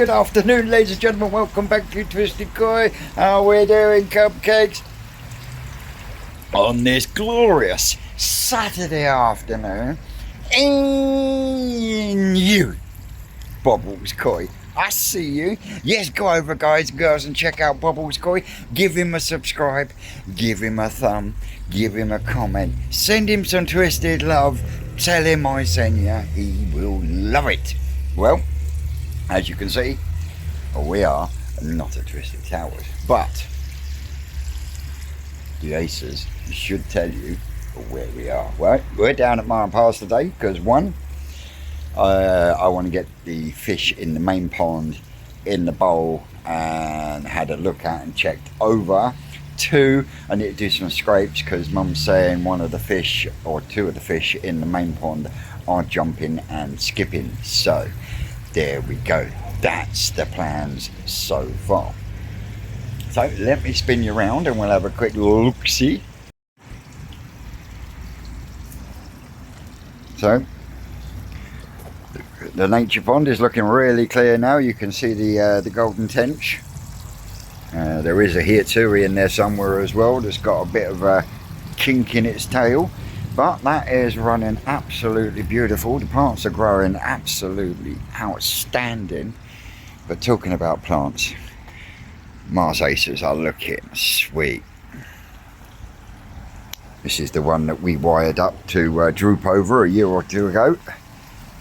good afternoon, ladies and gentlemen. Welcome back to Twisted Koi. How we doing, cupcakes? On this glorious Saturday afternoon, in you, Bubbles Koi. I see you. Yes, go over, guys and girls, and check out Bubbles Koi. Give him a subscribe, give him a thumb, give him a comment, send him some twisted love. Tell him I sent you. He will love it. Well, as you can see, we are not at Twisted Towers, but the Aces should tell you where we are. Well, we're down at Mile Pass today because one, I want to get the fish in the main pond in the bowl and had a look at and checked over. Two, I need to do some scrapes because Mum's saying one of the fish or two of the fish in the main pond are jumping and skipping. So there we go. That's the plans so far. So let me spin you around and we'll have a quick look-see. So the nature pond is looking really clear now. You can see the golden tench. There is a Hiatsui in there somewhere as well that's got a bit of a kink in its tail, but that is running absolutely beautiful. The plants are growing absolutely outstanding. But talking about plants, Mars Aces are looking sweet. This is the one that we wired up to droop over a year or two ago.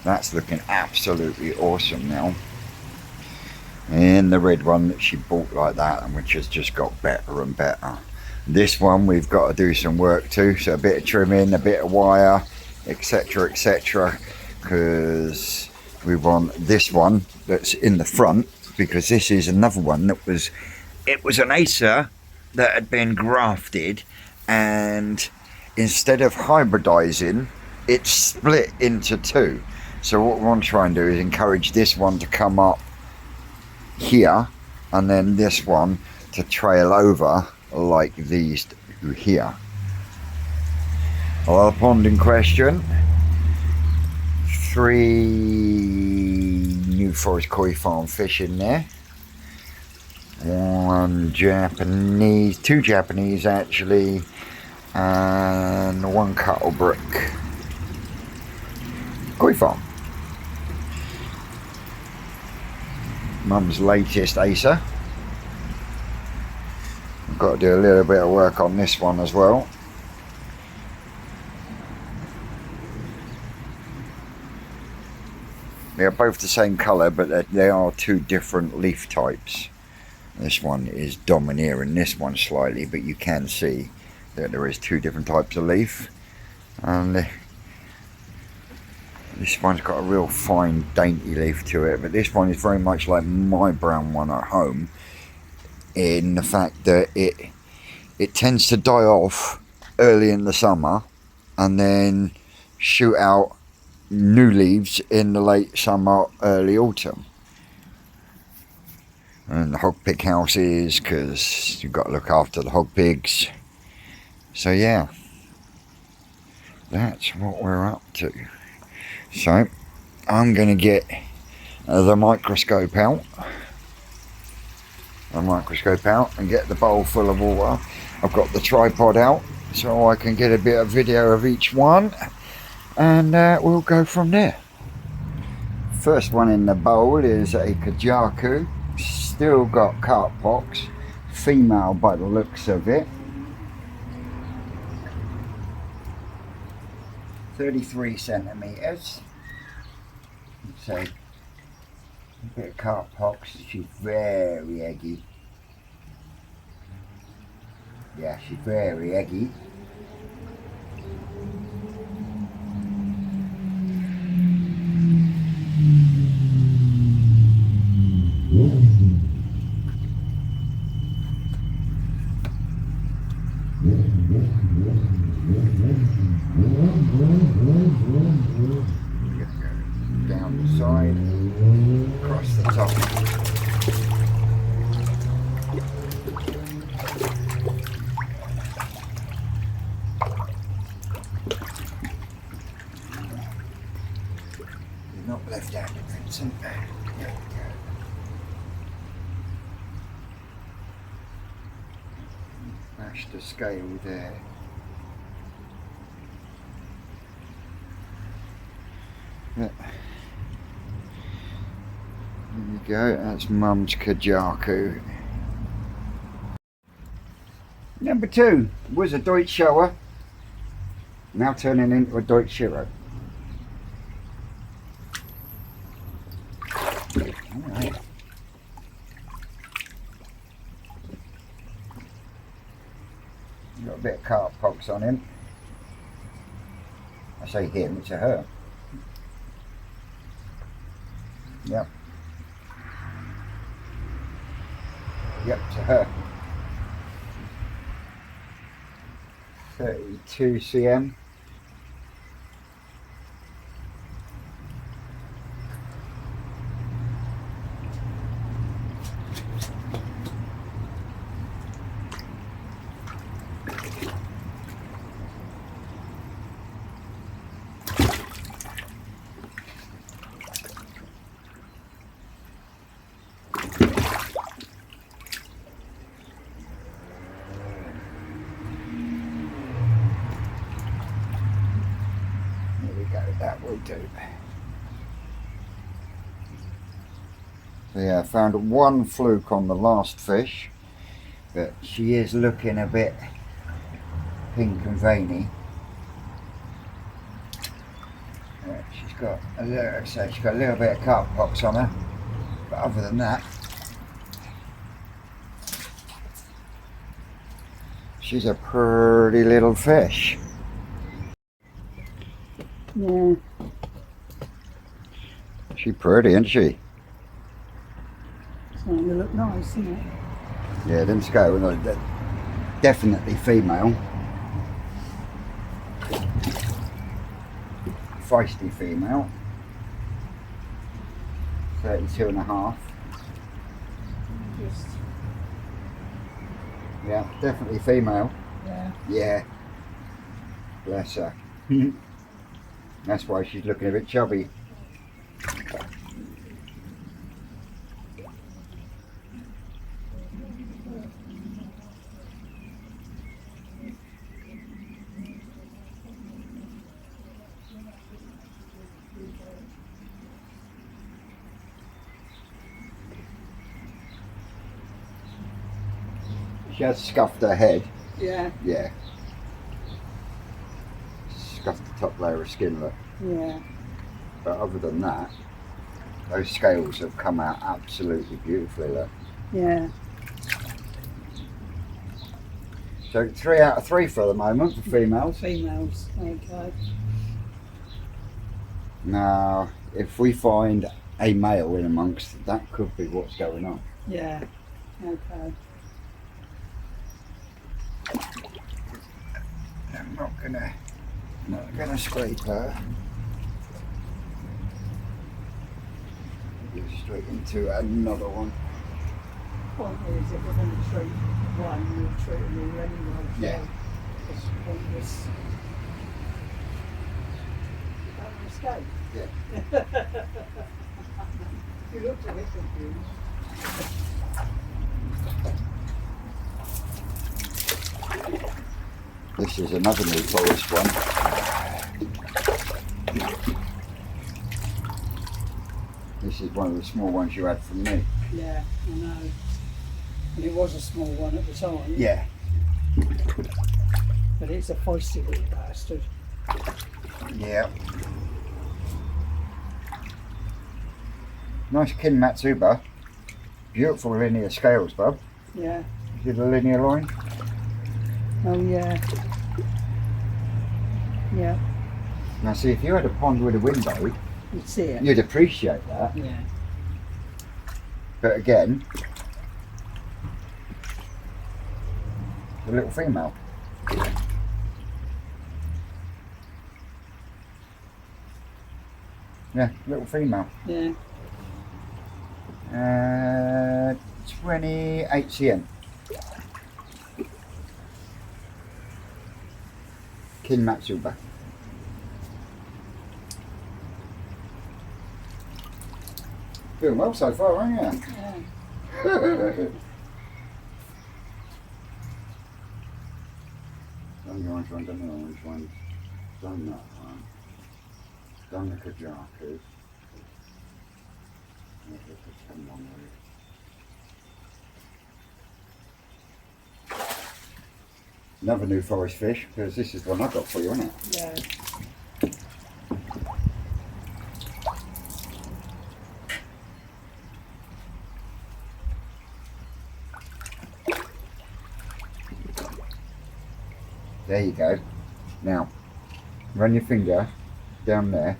That's looking absolutely awesome now. And the red one that she bought like that, and which has just got better and better. This one we've got to do some work to, so a bit of trimming, a bit of wire, etc, etc, because we want this one that's in the front, because this is another one that was, it was an Acer that had been grafted, and instead of hybridizing, it split into two. So what we want to try and do is encourage this one to come up here, and then this one to trail over like these two here. Well, the pond in question, 3 New Forest Koi Farm fish in there, 1 Japanese, 2 Japanese actually, and 1 Cuttlebrook Koi Farm. Mum's latest Acer. I've got to do a little bit of work on this one as well. They're both the same colour, but they are 2 different leaf types. This one is domineering this one slightly, but you can see that there is 2 different types of leaf. And this one's got a real fine dainty leaf to it, but this one is very much like my brown one at home, in the fact that it tends to die off early in the summer and then shoot out new leaves in the late summer, early autumn. And the hog pig houses, because you've got to look after the hog pigs. So yeah, that's what we're up to. So I'm going to get the microscope out. And get the bowl full of water. I've got the tripod out so I can get a bit of video of each one, and we'll go from there. First one in the bowl is a Kajaku, still got carp pox, female by the looks of it. 33 centimeters. So a bit of carp pox. She's very eggy. Yeah, she's very eggy. Down the side, across the top. That's the scale there. Yeah. There you go, that's Mum's Kajaku. Number 2 was a Deutsch Shower, now turning into a Deutsch Shiro. Alright. Got a bit of cart pox on him. I say him, it's a her. Yep. Yep, it's a her. 32 cm. That will do. So yeah, I found one fluke on the last fish, but she is looking a bit pink and veiny. Yeah, she's got a little, so she's got a little bit of carp pox on her, but other than that, she's a pretty little fish. Yeah. She's pretty, isn't she? Starting to look nice, isn't it? Yeah, them scale, they're definitely female. Feisty female. 32 and a half. Just, Yeah, definitely female. yeah. Yeah. Bless her. That's why she's looking a bit chubby. She has scuffed her head. Yeah. Yeah. Scuffed the top layer of skin, look. Yeah. But other than that, those scales have come out absolutely beautifully, look. Yeah. So 3 out of 3 for the moment for females. Females. Okay. Now, if we find a male in amongst, that could be what's going on. Yeah. Okay. I'm not gonna scrape her. Go straight into another one. Point is, if we're going to treat one, we'll treat them all anyway. Yeah. It's pointless. Don't mistake. Yeah. You looked a bit confused. This is another new forest one. This is one of the small ones you had from me. Yeah, I know. And it was a small one at the time. Yeah. But it's a feisty little bastard. Yeah. Nice kin Matsuba. Beautiful linear scales, bub. Yeah. See the linear line? Oh yeah. Yeah. Now see, if you had a pond with a window, You'd see it. you'd appreciate that. Yeah. But again, the little female. Yeah, little female. Yeah. 28 cm. Kin Matsuba. Doing well so far, aren't you? Yeah. Done the orange one, done the orange one, done that one, done the kajakas. Come on, another new forest fish, because this is the one I got for you, isn't it? Yeah. There you go. Now, run your finger down there.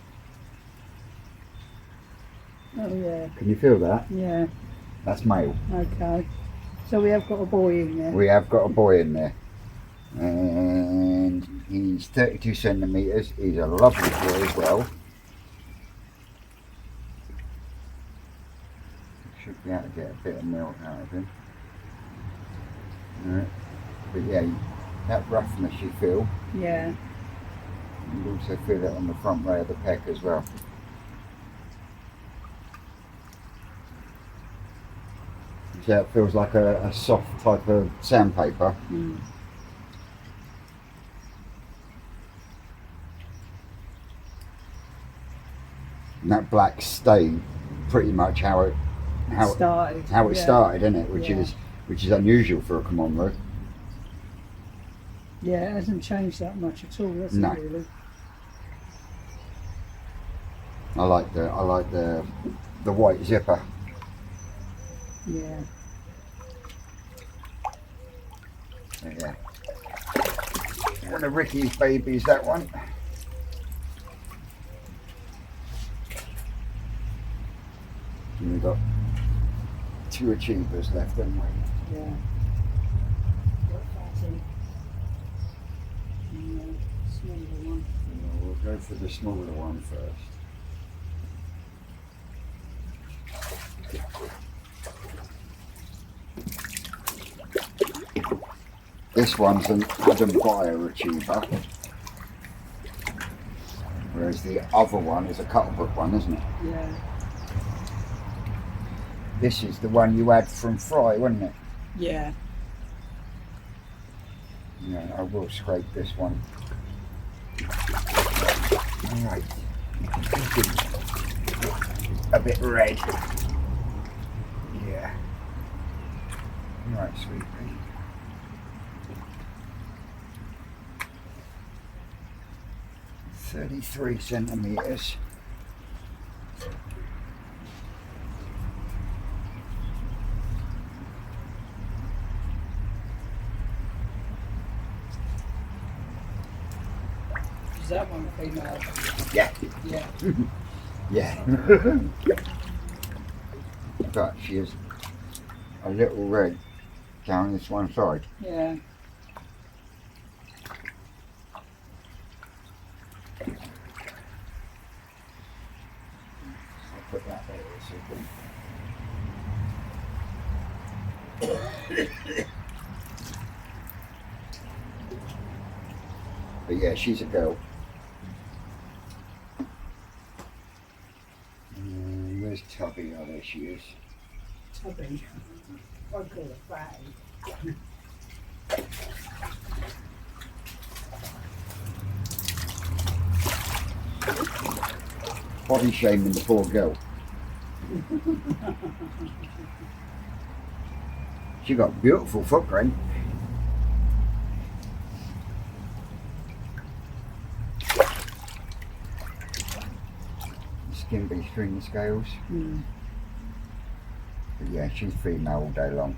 Oh yeah. Can you feel that? Yeah. That's male. Okay. So we have got a boy in there. We have got a boy in there. And he's 32 centimetres. He's a lovely boy as well. Should be able to get a bit of milk out of him. Right. But yeah, that roughness you feel. Yeah. You also feel it on the front ray of the peck as well. So it feels like a soft type of sandpaper. Mm. And that black stain, pretty much how it Started. started, isn't it? Which Yeah. is unusual for a Commonwealth. Yeah, it hasn't changed that much at all, has No. it really? I like the white zipper. Yeah. Yeah. One of Ricky's babies, that one. And we've got 2 achievers left, haven't we? Yeah. Got fatty. And smaller one. Well, we'll go for the smaller one first. This one's an Adam Buyer achiever, whereas the other one is a Cuttlebrook one, isn't it? Yeah. This is the one you had from Fry, wasn't it? Yeah. Yeah, I will scrape this one. Alright. A bit red. Yeah. Alright, sweet pea. .33 centimetres. Is that one female? Yeah. Yeah. Yeah. But she is a little red down this one side. Yeah. I'll put that there so But yeah, she's a girl. Where's Tubby? Oh, there she is. Tubby. I call her fatty. Body shaming the poor girl. She got a beautiful footprint. Skin between the scales. Mm. But yeah, she's female all day long.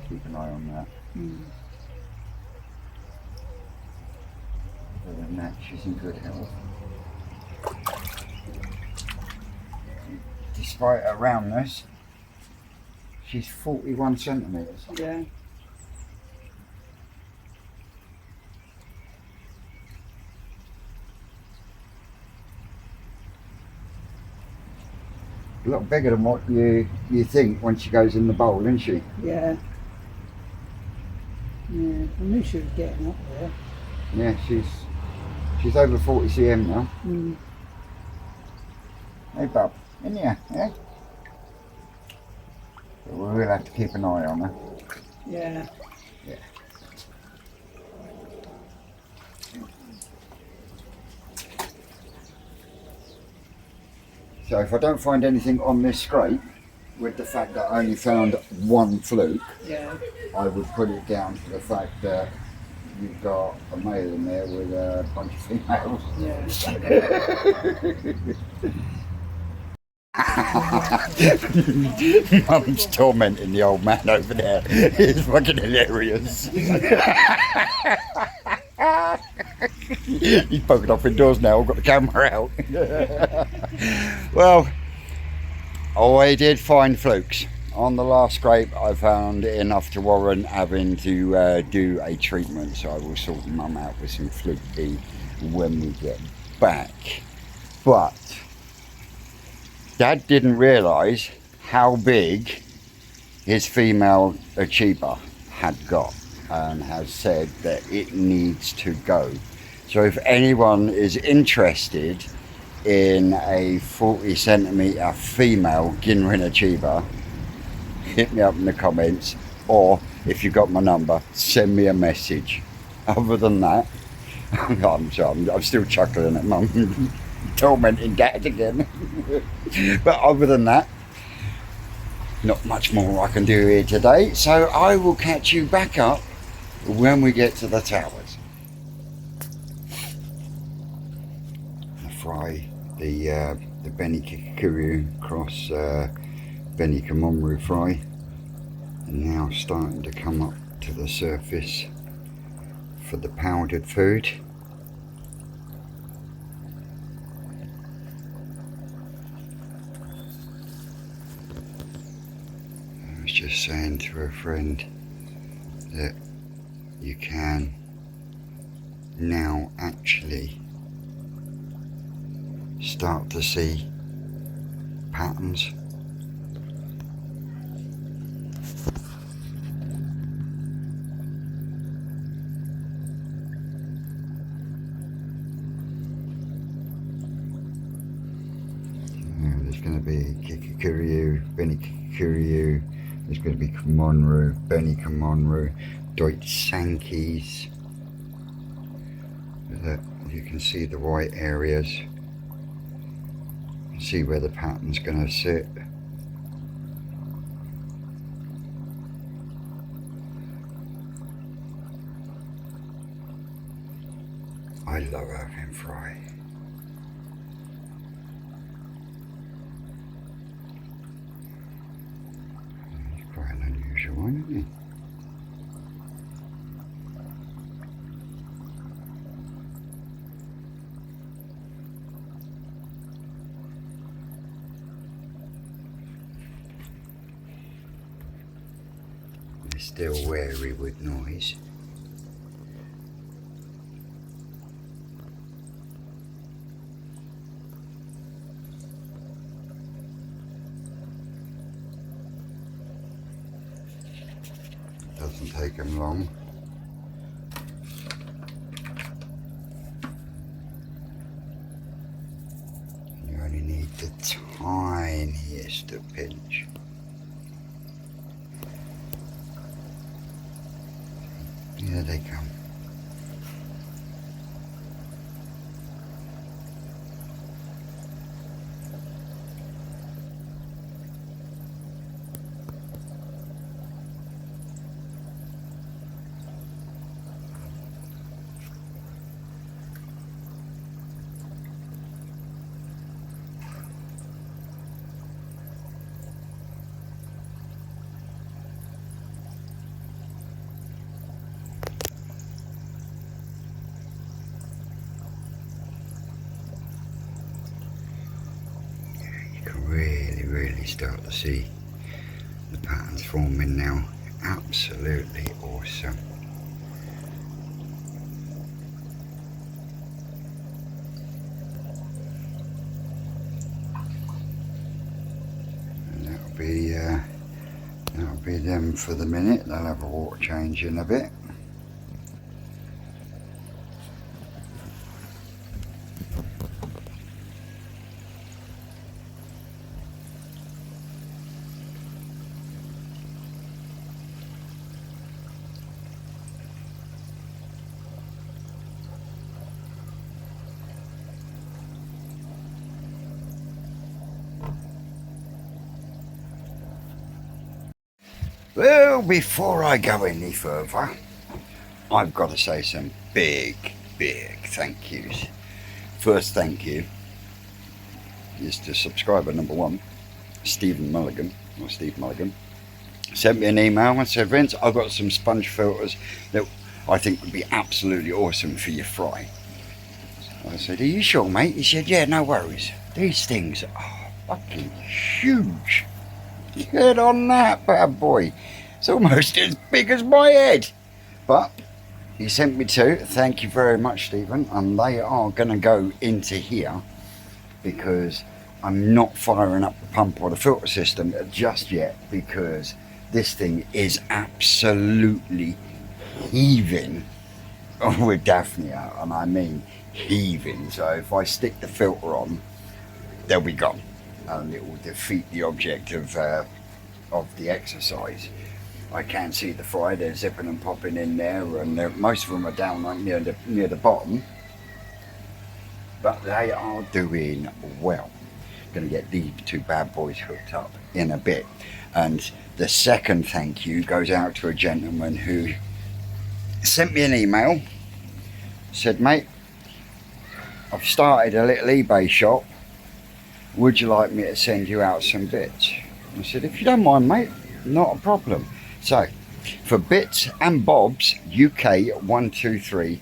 Keep an eye on that. Mm. Other than that, she's in good health. Despite her roundness, she's 41 centimetres. Yeah. A lot bigger than what you think when she goes in the bowl, isn't she? Yeah. Yeah. I knew she was getting up there. Yeah, she's over 40 cm now. Mm. Hey, bub, in here, yeah? But we will have to keep an eye on her. Yeah. Yeah. So if I don't find anything on this scrape, with the fact that I only found one fluke, Yeah. I would put it down to the fact that you've got a male in there with a bunch of females. Yeah. Mum's tormenting the old man over there. It's fucking hilarious. He's poking off indoors now, I've got the camera out. Well, I did find flukes. On the last scrape, I found enough to warrant having to do a treatment, so I will sort Mum out with some fluke tea when we get back. But Dad didn't realise how big his female achiever had got and has said that it needs to go. So if anyone is interested in a 40 centimetre female Ginrin achiever, hit me up in the comments, or if you've got my number, send me a message. Other than that, I'm still chuckling at Mum, tormenting Dad again. But other than that, not much more I can do here today, so I will catch you back up when we get to the towers. I fry the Benny Kikuru cross Benny Kamomru fry, and now starting to come up to the surface for the powdered food. I was just saying to a friend that you can now actually start to see patterns. There's going to be Kikiryu, Benny Kikiryu, there's going to be Kamonru, Benny Kamonru, Deutsch Sankeys. You can see the white areas, see where the pattern's going to sit. I love having fry. It's quite an unusual one, isn't it? They're still wary with noise. Doesn't take them long. You only need the tiniest of pinch. Here they come. Really start to see the patterns forming now. Absolutely awesome. And that'll be them for the minute. They'll have a water change in a bit. Well, before I go any further, I've got to say some big thank yous. First thank you is to subscriber number 1, Steve Mulligan. Sent me an email and said, Vince, I've got some sponge filters that I think would be absolutely awesome for your fry. I said, are you sure, mate? He said, yeah, no worries. These things are fucking huge. Get on that bad boy. It's almost as big as my head. But he sent me 2. Thank you very much, Stephen. And they are going to go into here because I'm not firing up the pump or the filter system just yet, because this thing is absolutely heaving with Daphnia, and I mean heaving. So if I stick the filter on, they'll be gone, and it will defeat the object of the exercise. I can see the fry, they're zipping and popping in there, and most of them are down like near the bottom, but they are doing well. Going to get these 2 bad boys hooked up in a bit. And the second thank you goes out to a gentleman who sent me an email, said, mate, I've started a little eBay shop, would you like me to send you out some bits? I said, if you don't mind, mate, not a problem. So for Bits and Bobs UK 123,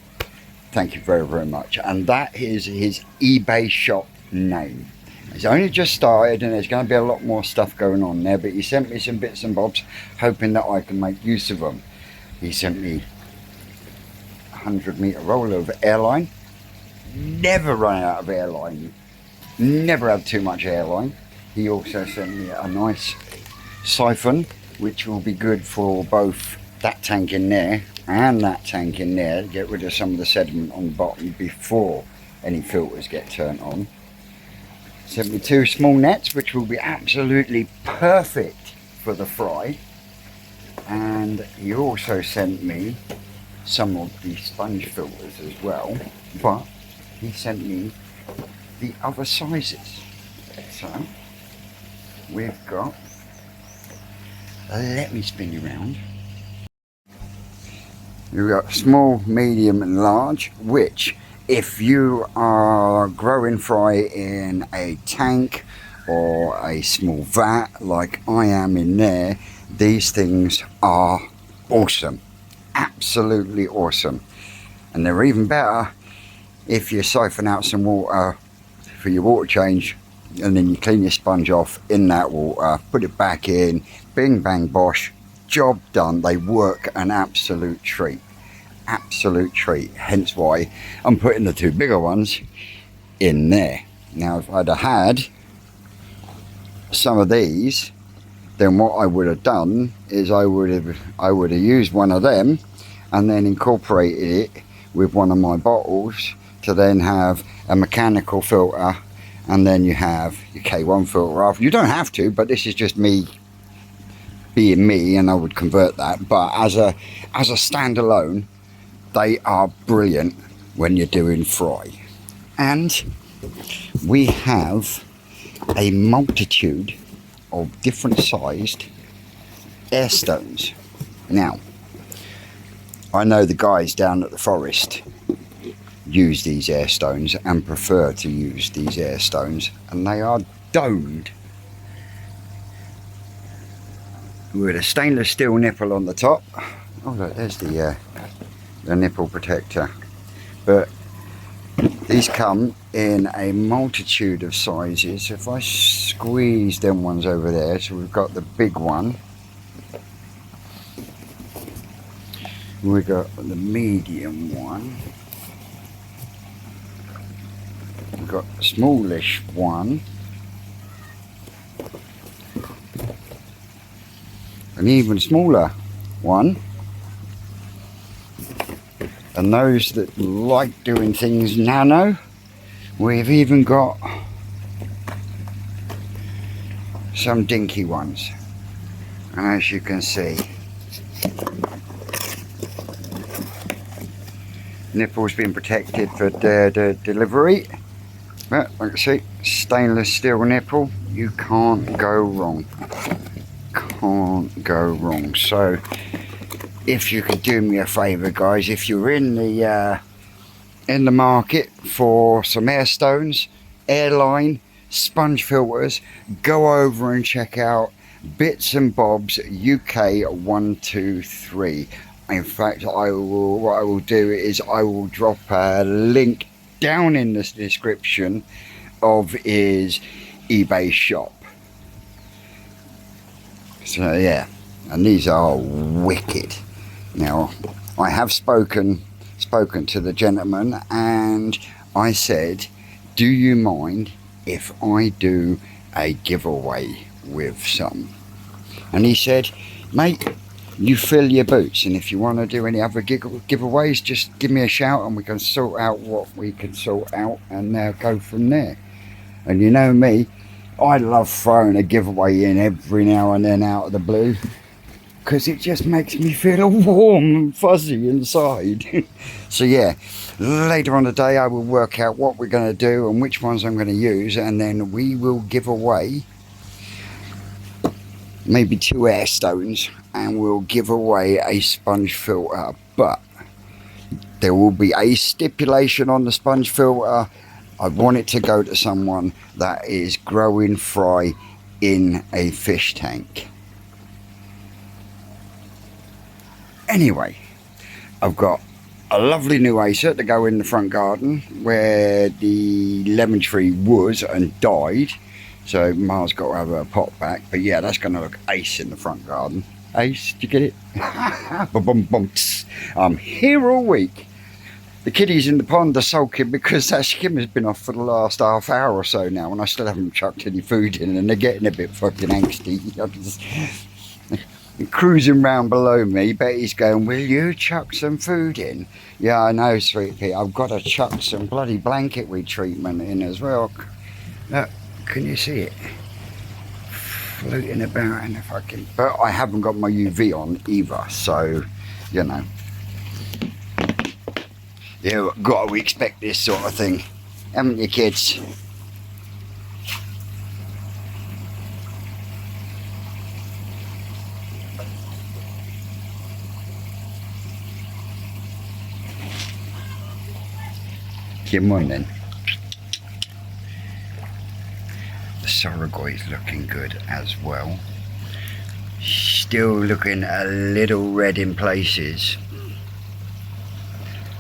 thank you very much. And that is his eBay shop name. It's only just started and there's going to be a lot more stuff going on there, but he sent me some bits and bobs hoping that I can make use of them. He sent me a 100-meter roll of airline. Never run out of airline, never have too much airline. He also sent me a nice siphon, which will be good for both that tank in there and that tank in there, to get rid of some of the sediment on the bottom before any filters get turned on. Sent me 2 small nets, which will be absolutely perfect for the fry. And he also sent me some of the sponge filters as well, but he sent me the other sizes. So we've got, let me spin you around. We've got small, medium and large, which if you are growing fry in a tank or a small vat like I am in there, these things are awesome, absolutely awesome. And they're even better if you siphon out some water for your water change, and then you clean your sponge off in that water, put it back in, bing bang bosh, job done. They work an absolute treat. Hence why I'm putting the 2 bigger ones in there. Now if I'd have had some of these, then what I would have done is I would have used one of them and then incorporated it with one of my bottles to then have a mechanical filter, and then you have your K1 filter off. You don't have to, but this is just me being me, and I would convert that. But as a standalone, they are brilliant when you're doing fry. And we have a multitude of different sized air stones. Now, I know the guys down at the forest use these air stones and prefer to use these air stones, and they are domed with a stainless steel nipple on the top. Oh look, there's the nipple protector. But these come in a multitude of sizes. If I squeeze them ones over there, so we've got the big one, we've got the medium one, we've got the smallish one, an even smaller one, and those that like doing things nano, we've even got some dinky ones. And as you can see, nipple's been protected for the delivery. But like I see, stainless steel nipple, you can't go wrong. can't go wrong. So if you could do me a favour, guys, if you're in the market for some air stones, airline, sponge filters, go over and check out Bits and Bob's UK 123. In fact, what I will do is I will drop a link down in the description of his eBay shop. So yeah, and these are wicked. Now, I have spoken to the gentleman, and I said, do you mind if I do a giveaway with some? And he said, mate, you fill your boots, and if you want to do any other giveaways, just give me a shout and we can sort out what we can sort out and go from there. And you know me, I love throwing a giveaway in every now and then out of the blue, because it just makes me feel all warm and fuzzy inside. So yeah, later on today I will work out what we're going to do and which ones I'm going to use, and then we will give away maybe 2 air stones, and we'll give away a sponge filter. But there will be a stipulation on the sponge filter. I want it to go to someone that is growing fry in a fish tank. Anyway, I've got a lovely new acer to go in the front garden where the lemon tree was and died. So Ma's got to have a pot back. But yeah, that's going to look ace in the front garden. Ace, do you get it? I'm here all week. The kiddies in the pond are sulking because that skim has been off for the last half hour or so now, and I still haven't chucked any food in, and they're getting a bit fucking angsty. Cruising round below me, Betty's going, will you chuck some food in? Yeah, I know, sweet pea. I've got to chuck some bloody blanket retreatment in as well. Look, can you see it? Floating about in the fucking... But I haven't got my UV on either, so, you know. You've got to expect this sort of thing, haven't you, kids? Good morning. The Sorghum is looking good as well. Still looking a little red in places,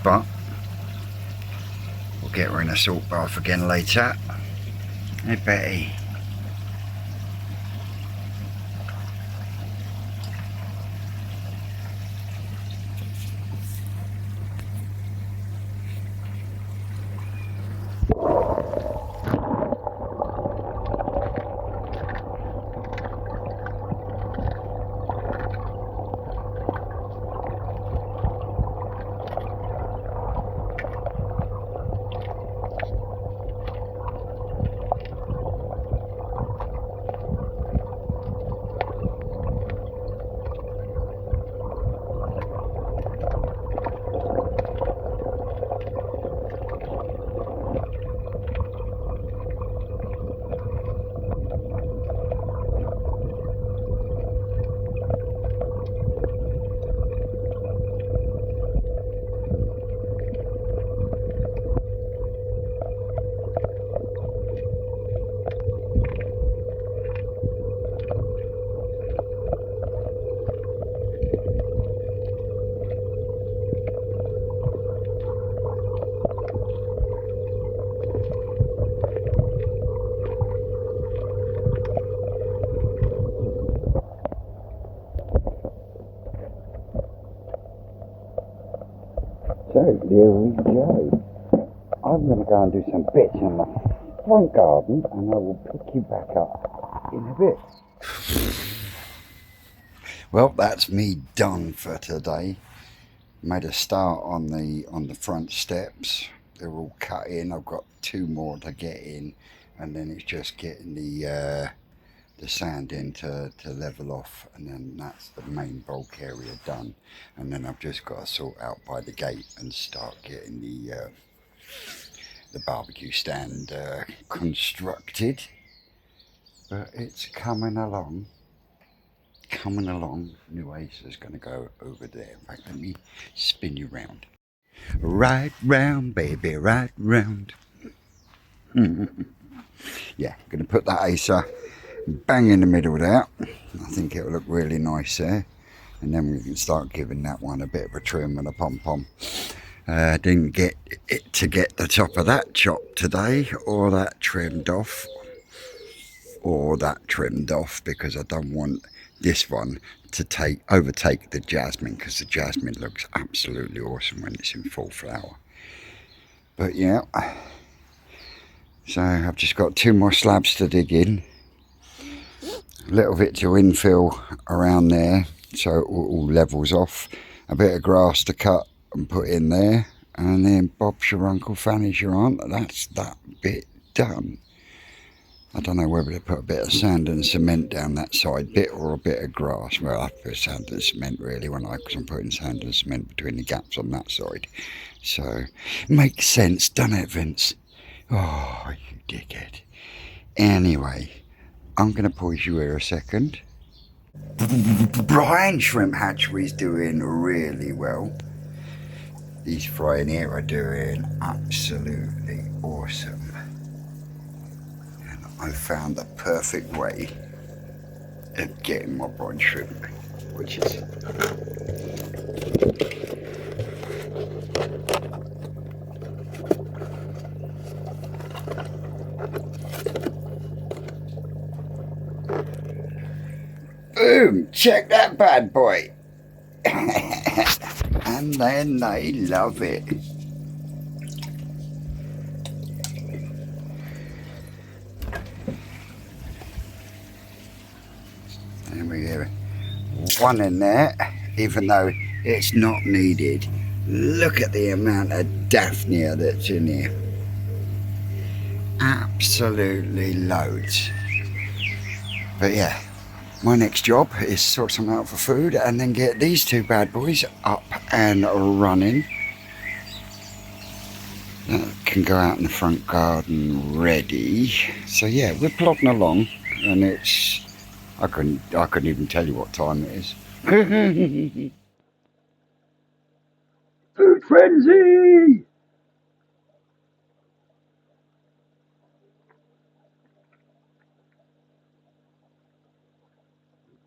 but we'll get her in a salt bath again later. Hey Betty. So there we go. I'm going to go and do some bits in the front garden, and I will pick you back up in a bit. Well, that's me done for today. Made a start on the front steps. They're all cut in. I've got 2 more to get in, and then it's just getting the sand in to level off, and then that's the main bulk area done. And then I've just got to sort out by the gate and start getting the barbecue stand constructed. But it's coming along. coming along. New Ace is going to go over there. In fact, let me spin you round. Right round, baby, right round. Yeah, I'm going to put that Acer bang in the middle there. I think it'll look really nice there. And then we can start giving that one a bit of a trim and a pom-pom. Didn't get it to get the top of that chopped today, or that trimmed off, because I don't want this one to overtake the jasmine, because the jasmine looks absolutely awesome when it's in full flower. But yeah, so I've just got 2 more slabs to dig in, a little bit to infill around there so it all levels off, a bit of grass to cut and put in there, and then Bob's your uncle, Fanny's your aunt. That's that bit done. I don't know whether to put a bit of sand and cement down that side bit or a bit of grass. Well, I put sand and cement really because I'm putting sand and cement between the gaps on that side. So, makes sense, doesn't it, Vince? Oh, you dickhead. Anyway, I'm going to pause you here a second. Brine Shrimp Hatchery's doing really well. These frying here are doing absolutely awesome. And I found the perfect way of getting my brine shrimp, which is boom, check that bad boy. And then they love it. And we have one in there, even though it's not needed. Look at the amount of Daphnia that's in here. Absolutely loads. But yeah, my next job is sort some out for food and then get these 2 bad boys up and running. That can go out in the front garden ready. So yeah, we're plodding along, and it's I couldn't even tell you what time it is. Food frenzy!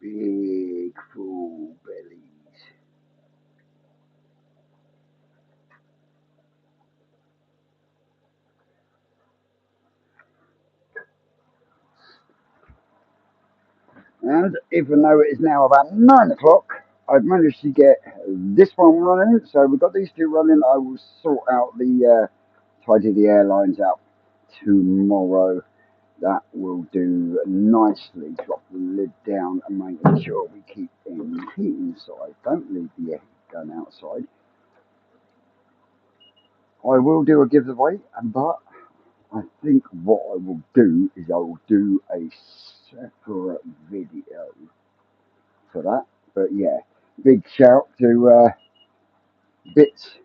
Big full bellies. And even though it is now about 9 o'clock, I've managed to get this one running. So we've got these 2 running. I will sort out tidy the airlines out tomorrow. That will do nicely. Drop the lid down and making sure we keep in heat inside. Don't leave the air going outside. I will do a giveaway, but I think what I will do is I will do a separate video for that. But yeah, big shout to Bits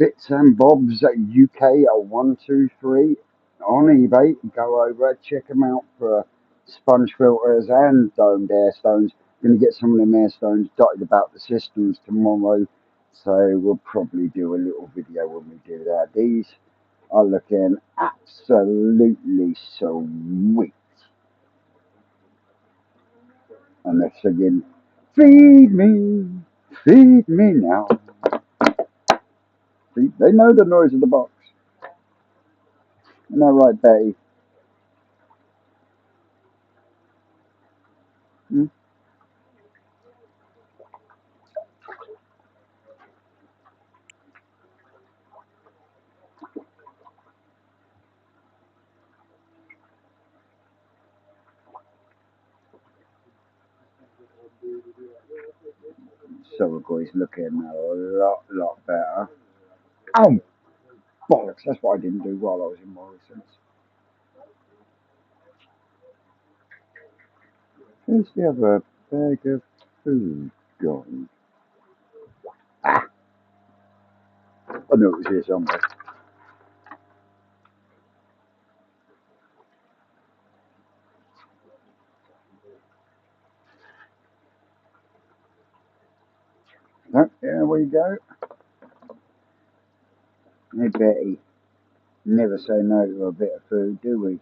Bits and Bob's UK 123 on eBay. Go over, check them out for sponge filters and domed air stones. Going to get some of them air stones dotted about the systems tomorrow, so we'll probably do a little video when we do that. These are looking absolutely sweet, and they're singing, feed me now." See, they know the noise of the box. Isn't that right, Betty? Hmm? Sorogoy's looking a lot better. Oh, bollocks, that's what I didn't do while I was in Morrison's. Where's the other bag of food gone? Ah, I knew it was here somewhere. Oh, there we go. Hey Betty, never say no to a bit of food, do we?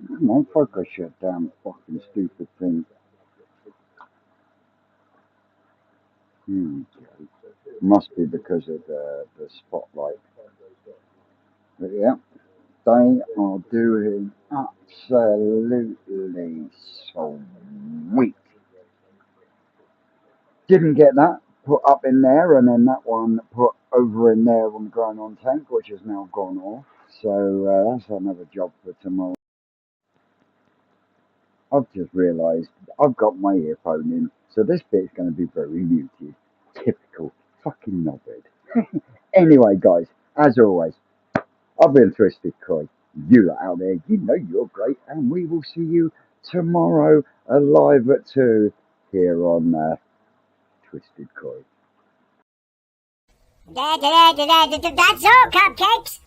Come on, focus your damn fucking stupid thing. Must be because of the spotlight. But yeah, they are doing absolutely sweet. Didn't get that put up in there, and then that one put over in there on the ground on tank, which has now gone off. So that's another job for tomorrow. I've just realised I've got my earphone in, so this bit's going to be very muted. Typical fucking knobhead. Anyway, guys, as always, I've been Twisted Croy. You lot out there, you know you're great, and we will see you tomorrow alive at 2 here on Twisted Croy. That's all, cupcakes.